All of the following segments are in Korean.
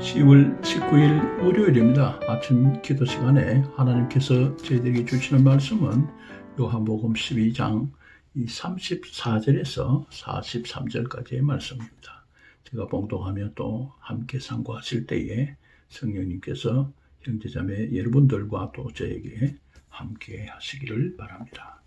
10월 19일 월요일입니다. 아침 기도 시간에 하나님께서 저희들에게 주시는 말씀은 요한복음 12장 34절에서 43절까지의 말씀입니다. 제가 봉독하며 또 함께 상고하실 때에 성령님께서 형제자매 여러분들과 또 저에게 함께 하시기를 바랍니다.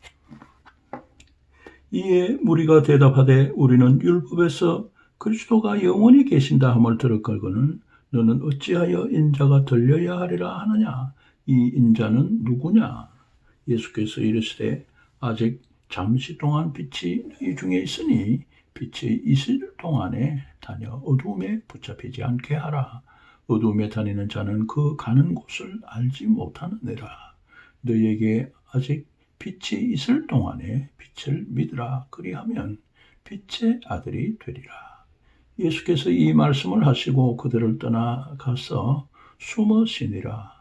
이에 무리가 대답하되 우리는 율법에서 그리스도가 영원히 계신다 함을 들었거늘 너는 어찌하여 인자가 들려야 하리라 하느냐? 이 인자는 누구냐? 예수께서 이르시되 아직 잠시 동안 빛이 너희 중에 있으니 빛이 있을 동안에 다녀 어두움에 붙잡히지 않게 하라. 어두움에 다니는 자는 그 가는 곳을 알지 못하느니라. 너희에게 아직 빛이 있을 동안에 빛을 믿으라. 그리하면 빛의 아들이 되리라. 예수께서 이 말씀을 하시고 그들을 떠나가서 숨어 쉬니라.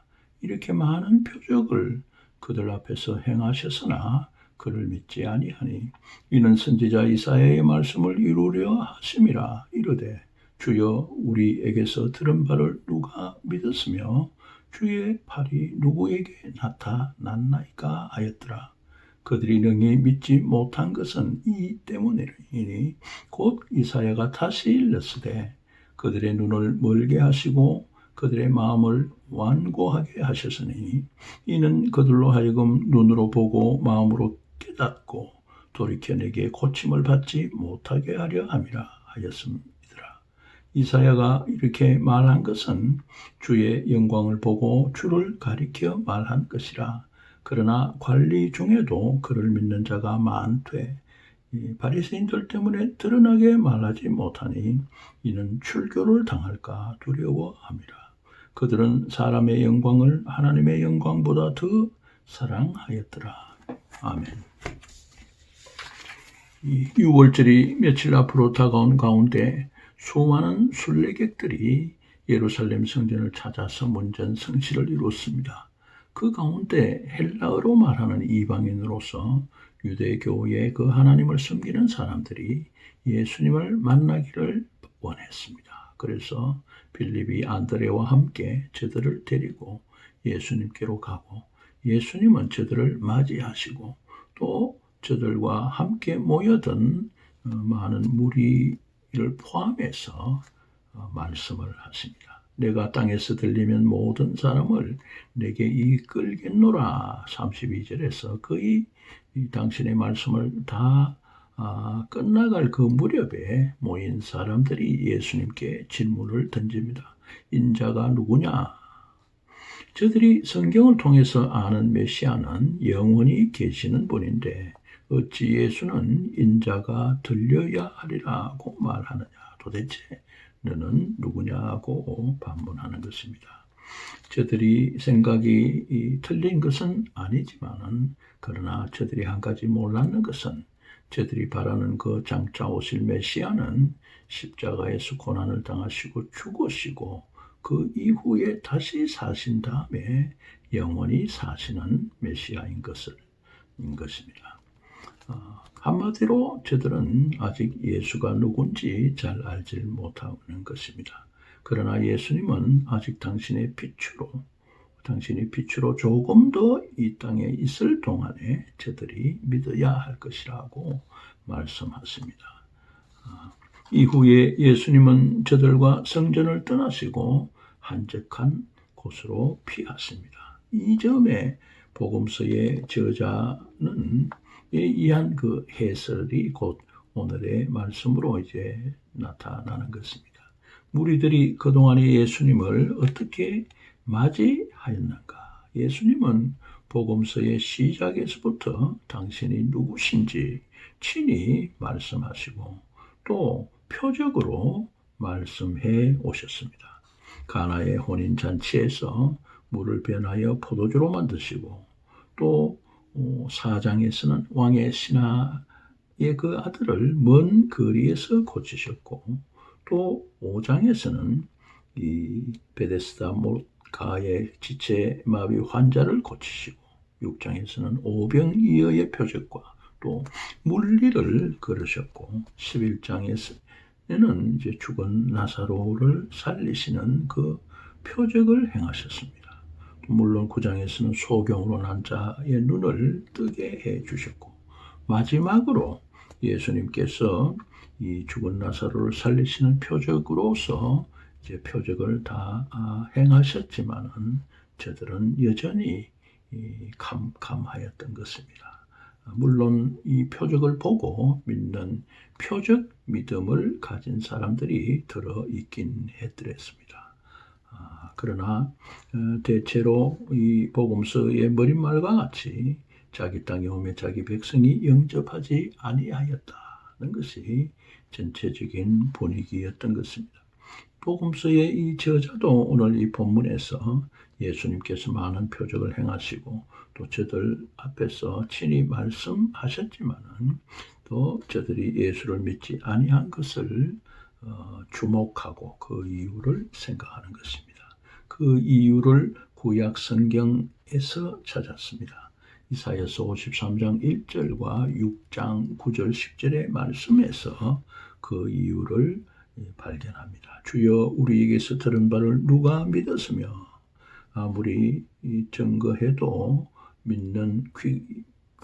이렇게 많은 표적을 그들 앞에서 행하셨으나 그를 믿지 아니하니 이는 선지자 이사야의 말씀을 이루려 하심이라. 이르되 주여 우리에게서 들은 바를 누가 믿었으며 주의 팔이 누구에게 나타났나이까 하였더라. 그들이 능히 믿지 못한 것은 이 때문이니 곧 이사야가 다시 일렀으되 그들의 눈을 멀게 하시고 그들의 마음을 완고하게 하셨으니 이는 그들로 하여금 눈으로 보고 마음으로 깨닫고 돌이켜 내게 고침을 받지 못하게 하려 함이라 하였음이더라. 이사야가 이렇게 말한 것은 주의 영광을 보고 주를 가리켜 말한 것이라. 그러나 관리 중에도 그를 믿는 자가 많되 바리새인들 때문에 드러나게 말하지 못하니 이는 출교를 당할까 두려워함이라. 그들은 사람의 영광을 하나님의 영광보다 더 사랑하였더라. 아멘. 이 6월절이 며칠 앞으로 다가온 가운데 수많은 순례객들이 예루살렘 성전을 찾아서 문전 성시를 이뤘습니다. 그 가운데 헬라어로 말하는 이방인으로서 유대교의 그 하나님을 섬기는 사람들이 예수님을 만나기를 원했습니다. 그래서 빌립이 안드레와 함께 저들을 데리고 예수님께로 가고 예수님은 저들을 맞이하시고 또 저들과 함께 모여든 많은 무리를 포함해서 말씀을 하십니다. 내가 땅에서 들리면 모든 사람을 내게 이끌겠노라. 32절에서 거의 당신의 말씀을 다 끝나갈 그 무렵에 모인 사람들이 예수님께 질문을 던집니다. 인자가 누구냐? 저들이 성경을 통해서 아는 메시아는 영원히 계시는 분인데 어찌 예수는 인자가 들려야 하리라고 말하느냐? 도대체 너는 누구냐고 반문하는 것입니다. 저들이 생각이 틀린 것은 아니지만은 그러나 저들이 한 가지 몰랐는 것은 저들이 바라는 그 장차 오실 메시아는 십자가에서 고난을 당하시고 죽으시고 그 이후에 다시 사신 다음에 영원히 사시는 메시아인 것입니다. 한마디로 저들은 아직 예수가 누군지 잘 알지 못하는 것입니다. 그러나 예수님은 아직 당신이 빛으로 조금 더 이 땅에 있을 동안에 저들이 믿어야 할 것이라고 말씀하십니다. 이후에 예수님은 저들과 성전을 떠나시고 한적한 곳으로 피하십니다. 이 점에 복음서의 저자는 이한 그 해설이 곧 오늘의 말씀으로 이제 나타나는 것입니다. 무리들이 그동안의 예수님을 어떻게 맞이하였는가? 예수님은 복음서의 시작에서부터 당신이 누구신지 친히 말씀하시고 또 표적으로 말씀해 오셨습니다. 가나의 혼인잔치에서 물을 변하여 포도주로 만드시고 또 4장에서는 왕의 신하의 그 아들을 먼 거리에서 고치셨고 또 5장에서는 이 베데스다 가의 지체 마비 환자를 고치시고 6장에서는 오병이어의 표적과 또 물리를 걸으셨고 11장에서 이제 죽은 나사로를 살리시는 그 표적을 행하셨습니다. 물론 9장에서는 소경으로 난 자의 눈을 뜨게 해주셨고, 마지막으로 예수님께서 이 죽은 나사로를 살리시는 표적으로서 이제 표적을 다 행하셨지만은 저들은 여전히 감감하였던 것입니다. 물론 이 표적을 보고 믿는 표적 믿음을 가진 사람들이 들어있긴 했더랬습니다. 그러나 대체로 이 복음서의 머릿말과 같이 자기 땅에 오매 자기 백성이 영접하지 아니하였다는 것이 전체적인 분위기였던 것입니다. 복음서의 이 저자도 오늘 이 본문에서 예수님께서 많은 표적을 행하시고 또 저들 앞에서 친히 말씀하셨지만은 또 저들이 예수를 믿지 아니한 것을 주목하고 그 이유를 생각하는 것입니다. 그 이유를 구약 성경에서 찾았습니다. 이사야서 53장 1절과 6장 9절 10절의 말씀에서 그 이유를 발견합니다. 주여 우리에게서 들은 바를 누가 믿었으며 아무리 증거해도 믿는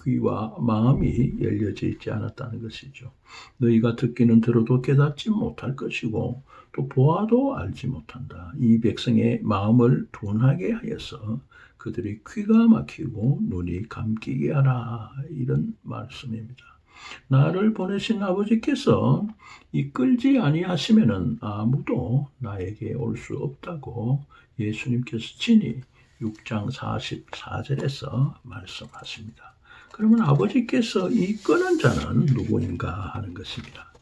귀와 마음이 열려져 있지 않았다는 것이죠. 너희가 듣기는 들어도 깨닫지 못할 것이고 또 보아도 알지 못한다. 이 백성의 마음을 둔하게 하여서 그들의 귀가 막히고 눈이 감기게 하라. 이런 말씀입니다. 나를 보내신 아버지께서 이끌지 아니하시면은 아무도 나에게 올 수 없다고 예수님께서 친히 6장 44절에서 말씀하십니다. 그러면 아버지께서 이끄는 자는 누구인가 하는 것입니다.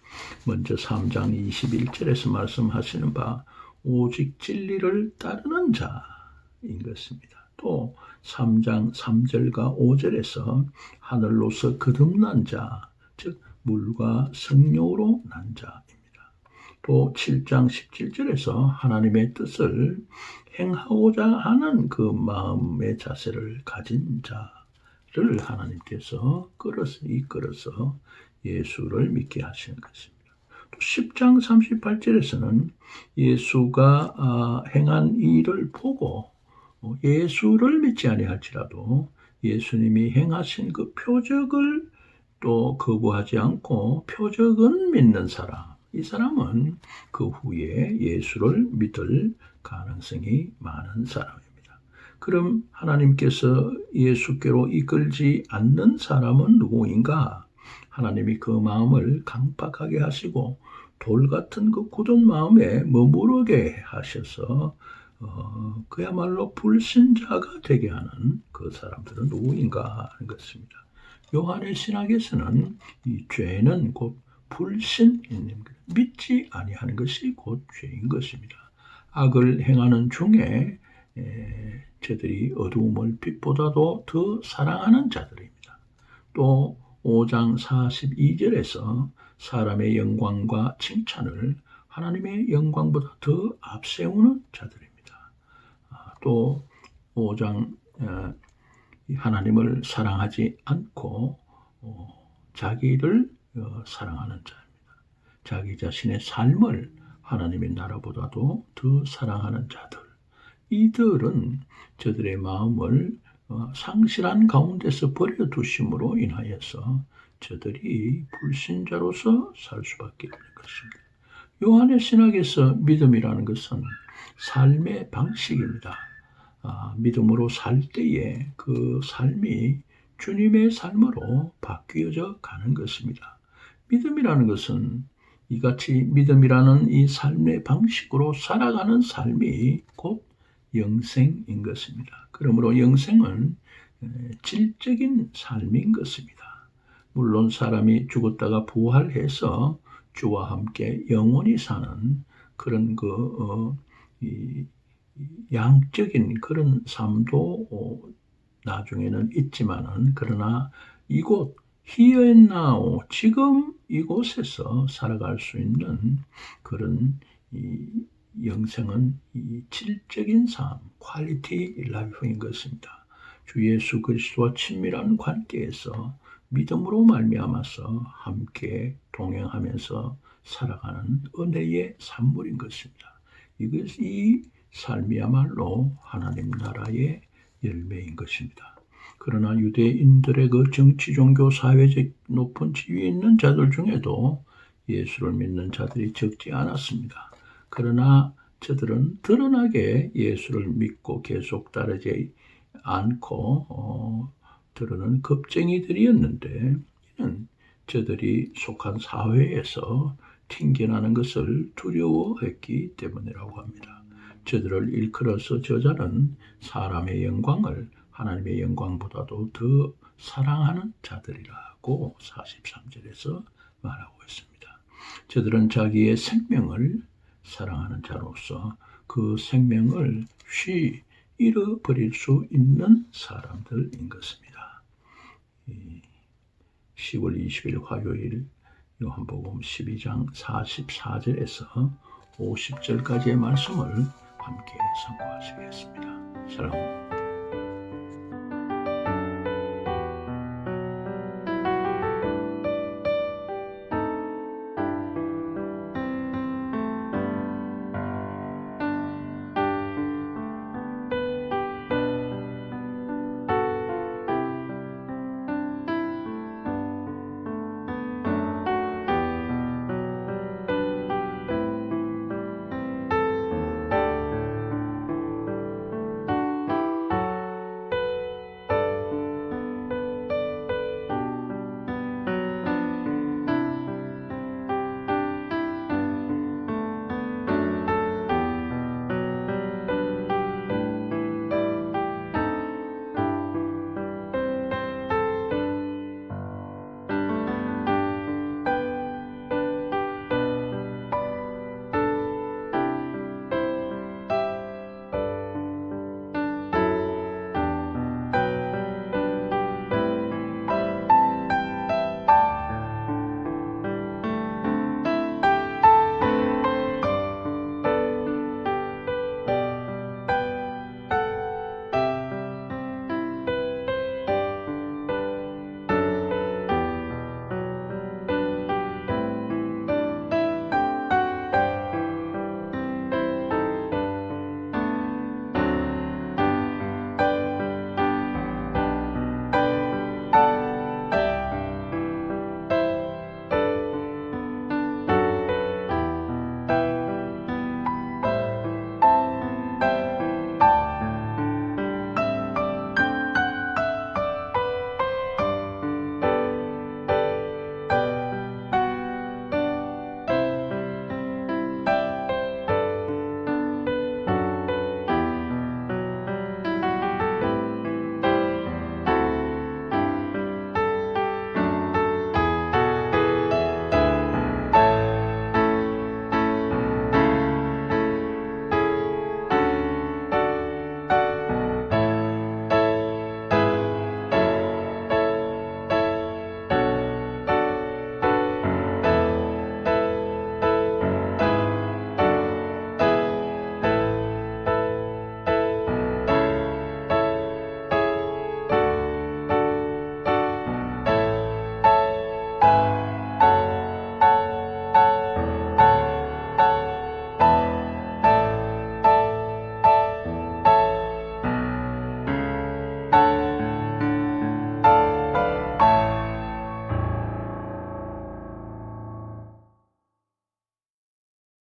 먼저 3장 21절에서 말씀하시는 바 오직 진리를 따르는 자인 것입니다. 또 3장 3절과 5절에서 하늘로서 거듭난 자, 즉 물과 성령으로 난 자입니다. 또 7장 17절에서 하나님의 뜻을 행하고자 하는 그 마음의 자세를 가진 자를 하나님께서 이끌어서 예수를 믿게 하시는 것입니다. 또 10장 38절에서는 예수가 행한 일을 보고 예수를 믿지 아니할지라도 예수님이 행하신 그 표적을 또 거부하지 않고 표적은 믿는 사람, 이 사람은 그 후에 예수를 믿을 가능성이 많은 사람입니다. 그럼 하나님께서 예수께로 이끌지 않는 사람은 누구인가? 하나님이 그 마음을 강팍하게 하시고 돌 같은 그 굳은 마음에 머무르게 하셔서 그야말로 불신자가 되게 하는 그 사람들은 누구인가 하는 것입니다. 요한의 신학에서는 이 죄는 곧 불신인 믿지 아니하는 것이 곧 죄인 것입니다. 악을 행하는 중에 저들이 어두움을 빛보다도 더 사랑하는 자들입니다. 또 5장 42절에서 사람의 영광과 칭찬을 하나님의 영광보다 더 앞세우는 자들입니다. 또 5장 하나님을 사랑하지 않고 자기를 사랑하는 자입니다. 자기 자신의 삶을 하나님의 나라보다도 더 사랑하는 자들. 이들은 저들의 마음을 상실한 가운데서 버려두심으로 인하여서 저들이 불신자로서 살 수밖에 없는 것입니다. 요한의 신학에서 믿음이라는 것은 삶의 방식입니다. 믿음으로 살 때에 그 삶이 주님의 삶으로 바뀌어져 가는 것입니다. 믿음이라는 것은 이같이 믿음이라는 이 삶의 방식으로 살아가는 삶이 곧 영생인 것입니다. 그러므로 영생은 질적인 삶인 것입니다. 물론 사람이 죽었다가 부활해서 주와 함께 영원히 사는 그런 양적인 그런 삶도 나중에는 있지만은 그러나 이곳 here and now 지금 이곳에서 살아갈 수 있는 그런 영생은 이 질적인 삶, 퀄리티 라이프인 것입니다. 주 예수 그리스도와 친밀한 관계에서 믿음으로 말미암아서 함께 동행하면서 살아가는 은혜의 산물인 것입니다. 이 삶이야말로 하나님 나라의 열매인 것입니다. 그러나 유대인들의 그 정치, 종교, 사회적 높은 지위에 있는 자들 중에도 예수를 믿는 자들이 적지 않았습니다. 그러나 저들은 드러나게 예수를 믿고 계속 따르지 않고 드러는 겁쟁이들이었는데 이는 저들이 속한 사회에서 튕겨나는 것을 두려워했기 때문이라고 합니다. 저들을 일컬어서 저자는 사람의 영광을 하나님의 영광보다도 더 사랑하는 자들이라고 43절에서 말하고 있습니다. 저들은 자기의 생명을 사랑하는 자로서 그 생명을 잃어버릴 수 있는 사람들인 것입니다. 10월 20일 화요일 요한복음 12장 44절에서 50절까지의 말씀을 함께 상고하시겠습니다. 샬롬.